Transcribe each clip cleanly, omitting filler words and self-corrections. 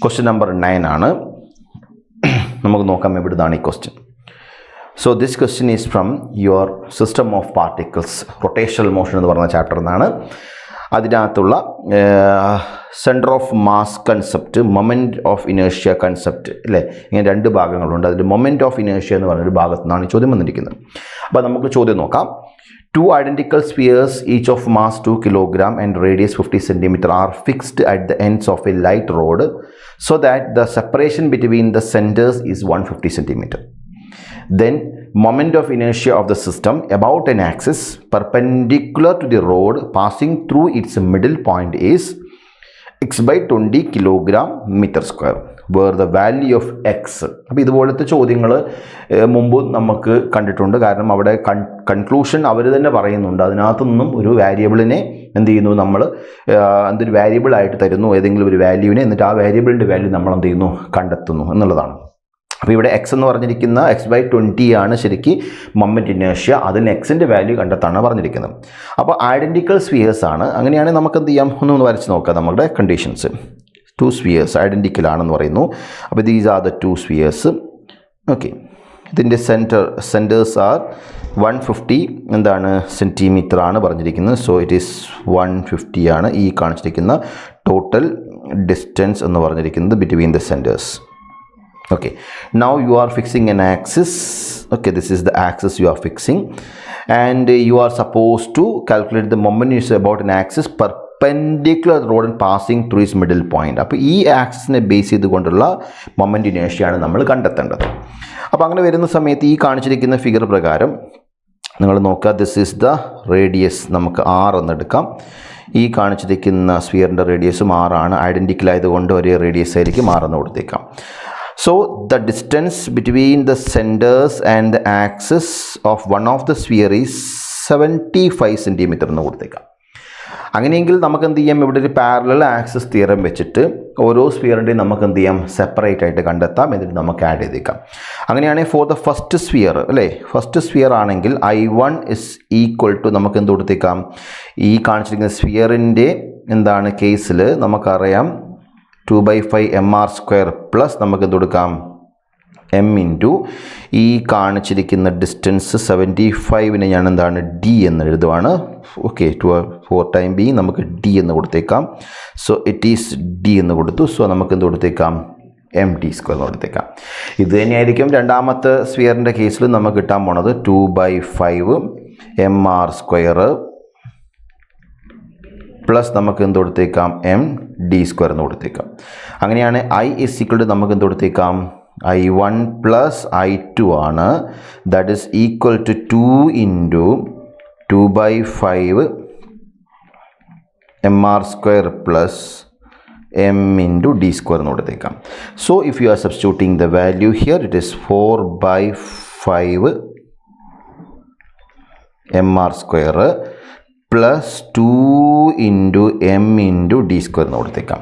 Question number 9 ആണ്. നമുക്ക് നോക്കാം എവിടുന്നാണ് ഈ question. So this question is from your system of particles, rotational motion എന്ന് പറയുന്ന ചാപ്റ്ററിൽ നിന്നാണ്. അതിനകത്തുള്ള centre of mass concept, moment of ഇനേഷ്യ കൺസെപ്റ്റ് അല്ലേ, ഇങ്ങനെ രണ്ട് ഭാഗങ്ങളുണ്ട്. അതിൽ മൊമെൻറ്റ് ഓഫ് ഇനേഷ്യ എന്ന് പറഞ്ഞൊരു ഭാഗത്തു നിന്നാണ് ചോദ്യം വന്നിരിക്കുന്നത്. അപ്പോൾ നമുക്ക് ചോദ്യം നോക്കാം. Two identical spheres, each of mass 2 kg and radius 50 cm, are fixed at the ends of a light rod so that the separation between the centers is 150 cm. Then moment of inertia of the system about an axis perpendicular to the rod passing through its middle point is x by 20 kg/m², where the value of x. അപ്പോൾ ഇതുപോലത്തെ ചോദ്യങ്ങൾ മുമ്പ് നമുക്ക് കണ്ടിട്ടുണ്ട്. കാരണം അവിടെ conclusion അവർ തന്നെ പറയുന്നുണ്ട്. അതിനകത്തു നിന്നും ഒരു വാരിയബിളിനെ എന്ത് ചെയ്യുന്നു, നമ്മൾ എന്തൊരു വാരിയബിളായിട്ട് തരുന്നു ഏതെങ്കിലും ഒരു വാല്യൂവിനെ, എന്നിട്ട് ആ വാരിയബിളിൻ്റെ വാല്യൂ നമ്മൾ എന്ത് ചെയ്യുന്നു, കണ്ടെത്തുന്നു എന്നുള്ളതാണ്. അപ്പോൾ ഇവിടെ എക്സ് എന്ന് പറഞ്ഞിരിക്കുന്ന എക്സ് ബൈ 20 ആണ് ശരിക്കും മൊമെൻറ്റ് ഇനേഷ്യ. അതിൽ എക്സിൻ്റെ വാല്യൂ കണ്ടെത്താണ് പറഞ്ഞിരിക്കുന്നത്. അപ്പോൾ ഐഡൻറ്റിക്കൽ സ്ഫിയേഴ്സ് ആണ്. അങ്ങനെയാണെങ്കിൽ നമുക്ക് എന്ത് ചെയ്യാം, ഒന്ന് വരച്ച് നോക്കാം നമ്മുടെ കണ്ടീഷൻസ്. 2 spheres ഐഡൻറ്റിക്കൽ ആണെന്ന് പറയുന്നു. അപ്പോൾ these are the 2 spheres. Okay, ഇതിൻ്റെ സെൻറ്റേഴ്സ് ആർ 150 എന്താണ് സെൻറ്റിമീറ്റർ ആണ് പറഞ്ഞിരിക്കുന്നത്. സോ ഇറ്റ് ഈസ് 150 ആണ് ഈ കാണിച്ചിരിക്കുന്ന ടോട്ടൽ ഡിസ്റ്റൻസ് എന്ന് പറഞ്ഞിരിക്കുന്നത് between the centres. Okay, now you are fixing an axis. Okay, this is the axis you are fixing, and you are supposed to calculate the moment is about an axis perpendicular to the rod and passing through its middle point. അപ്പോൾ ഈ ആക്സിസിനെ base ചെയ്തുകൊണ്ടുള്ള moment ഇനേഷ്യാണ് നമ്മൾ കണ്ടെത്തേണ്ടത്. അപ്പോൾ അങ്ങനെ വരുന്ന സമയത്ത് ഈ കാണിച്ചിരിക്കുന്ന ഫിഗർ പ്രകാരം നിങ്ങൾ നോക്കുക, ദിസ് ഈസ് ദ റേഡിയസ്. നമുക്ക് 6 എന്നെടുക്കാം. ഈ കാണിച്ചിരിക്കുന്ന സ്ഫിയറിൻ്റെ റേഡിയസും 6 ആണ്. ഐഡൻറ്റിക്കൽ ആയതുകൊണ്ട് ഒരേ റേഡിയസ് ആയിരിക്കും, 6 എന്ന് കൊടുത്തേക്കാം. So the distance between the centers and the axis of one of the sphere is 75 cm എന്ന് കൊടുത്തേക്കാം. അങ്ങനെയെങ്കിൽ നമുക്ക് എന്ത് ചെയ്യാം, ഇവിടെ ഒരു പാരലൽ ആക്സിസ് തിയറം വെച്ചിട്ട് ഓരോ സ്ഫിയറിൻ്റെയും നമുക്ക് എന്ത് ചെയ്യാം, സെപ്പറേറ്റ് ആയിട്ട് കണ്ടെത്താം. എന്നിട്ട് നമുക്ക് ആഡ് ചെയ്തേക്കാം. അങ്ങനെയാണെങ്കിൽ ഫോർ ദ ഫസ്റ്റ് സ്ഫിയർ അല്ലേ, ഫസ്റ്റ് സ്ഫിയർ ആണെങ്കിൽ I1 ഇസ് ഈക്വൽ ടു നമുക്ക് എന്ത് കൊടുത്തേക്കാം, ഈ കാണിച്ചിരിക്കുന്ന സ്ഫിയറിൻ്റെ എന്താണ് കേസിൽ നമുക്കറിയാം 2/5 mr² പ്ലസ് നമുക്ക് എന്ത് കൊടുക്കാം, m ഇൻറ്റു ഈ കാണിച്ചിരിക്കുന്ന ഡിസ്റ്റൻസ് 75നെ ഞാൻ എന്താണ് d എന്ന് എഴുതുവാണ്. ഓക്കെ, 4 ടൈം ബി നമുക്ക് d എന്ന് കൊടുത്തേക്കാം. സോ ഇറ്റ് ഈസ് d എന്ന് കൊടുത്തു. സോ നമുക്ക് എന്ത് കൊടുത്തേക്കാം, md² എന്ന് കൊടുത്തേക്കാം. ഇത് തന്നെയായിരിക്കും രണ്ടാമത്തെ സ്ഫിയറിൻ്റെ കേസിൽ നമുക്ക് കിട്ടാൻ പോണത് 2/5 mr² പ്ലസ് നമുക്ക് എന്ത് കൊടുത്തേക്കാം, md² എന്ന് കൊടുത്തേക്കാം. അങ്ങനെയാണ് I ഇസ് ഈക്വൽ ടു നമുക്ക് എന്ത് കൊടുത്തേക്കാം, I1 പ്ലസ് I2 ആണ്. That is equal to 2 into 2/5 mr² plus m into d² എന്ന് കൊടുത്തേക്കാം. So if you are substituting the value here, it is 4/5 mr² plus 2 into m into d² എന്ന് കൊടുത്തേക്കാം.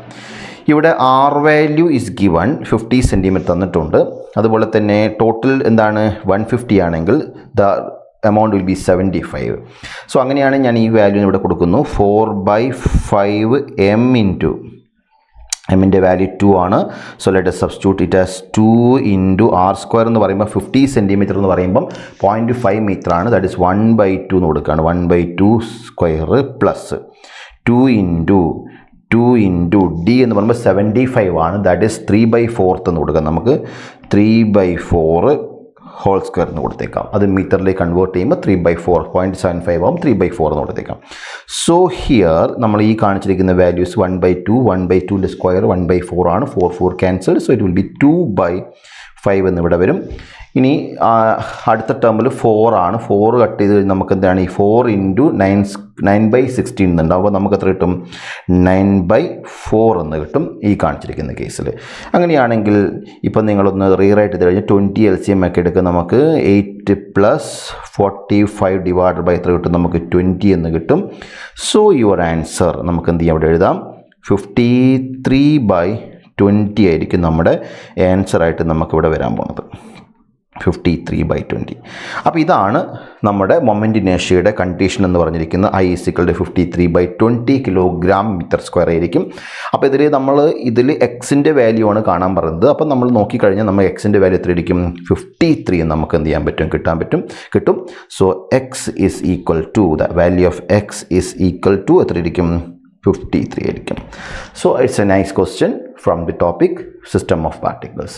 ഇവിടെ R value is given 50 cm തന്നിട്ടുണ്ട്. അതുപോലെ തന്നെ total എന്താണ് 150 ആണെങ്കിൽ the amount will be 75. So അങ്ങനെയാണ് ഞാൻ ഈ വാല്യൂ ഇവിടെ കൊടുക്കുന്നു. 4/5 m ഇൻറ്റു എമ്മിൻ്റെ വാല്യൂ 2 ആണ്. So let us substitute it as 2 into r² എന്ന് പറയുമ്പോൾ 50 cm എന്ന് പറയുമ്പം 0.5 മീറ്റർ ആണ്. ദാറ്റ് ഇസ് 1/2 എന്ന് കൊടുക്കുകയാണ്. 1/2² പ്ലസ് 2 ഇൻറ്റു d എന്ന് പറയുമ്പോൾ 75 ആണ്. ദാറ്റ് ഈസ് 3/4 എന്ന് കൊടുക്കാം. നമുക്ക് 3/4 ഹോൾ സ്ക്വയർ എന്ന് കൊടുത്തേക്കാം. അത് മീറ്ററിലേക്ക് കൺവേർട്ട് ചെയ്യുമ്പോൾ 3/4 0.75 ആവും. 3/4 എന്ന് കൊടുത്തേക്കാം. സോ ഹിയർ നമ്മൾ ഈ കാണിച്ചിരിക്കുന്ന വാല്യൂസ് 1/2, 1/2ൻ്റെ സ്ക്വയർ 1/4 ആണ്. 4 cancel. So it will be 2/5 എന്നിവിടെ വരും. ഇനി അടുത്ത ടേമിൽ 4 ആണ്. 4 കട്ട് ചെയ്ത് കഴിഞ്ഞാൽ നമുക്ക് എന്താണ്, ഈ 4 ഇൻറ്റു 9/16 എന്നുണ്ട്. അപ്പോൾ നമുക്ക് എത്ര കിട്ടും, 9/4 എന്ന് കിട്ടും ഈ കാണിച്ചിരിക്കുന്ന കേസിൽ. അങ്ങനെയാണെങ്കിൽ ഇപ്പം നിങ്ങളൊന്ന് റീറൈറ്റ് ചെയ്ത് കഴിഞ്ഞാൽ 20 LCM ഒക്കെ എടുക്കുക. നമുക്ക് 8 പ്ലസ് 45 ഡിവൈഡ് ബൈ എത്ര കിട്ടും, നമുക്ക് 20 എന്ന് കിട്ടും. സോ യുവർ ആൻസർ നമുക്ക് എന്ത് ചെയ്യാം, ഇവിടെ എഴുതാം 53/20 ആയിരിക്കും നമ്മുടെ ആൻസറായിട്ട് നമുക്കിവിടെ വരാൻ പോകുന്നത്. 53/20. അപ്പോൾ ഇതാണ് നമ്മുടെ മൊമെൻ്റ് ഇനേർഷ്യയുടെ കണ്ടീഷൻ എന്ന് പറഞ്ഞിരിക്കുന്നത്. I = 53/20 kg/m² ആയിരിക്കും. അപ്പോൾ ഇതിൽ എക്സിൻ്റെ വാല്യൂ ആണ് കാണാൻ പറയുന്നത്. അപ്പോൾ നമ്മൾ നോക്കിക്കഴിഞ്ഞാൽ നമ്മൾ എക്സിൻ്റെ വാല്യൂ എത്ര ആയിരിക്കും? 53 നമുക്ക് എന്ത് ചെയ്യാൻ പറ്റും? കിട്ടും. So x is equal to the value of x is equal to എത്ര ആയിരിക്കും? 53 ആയിരിക്കും. So it's a nice question from the topic system of particles.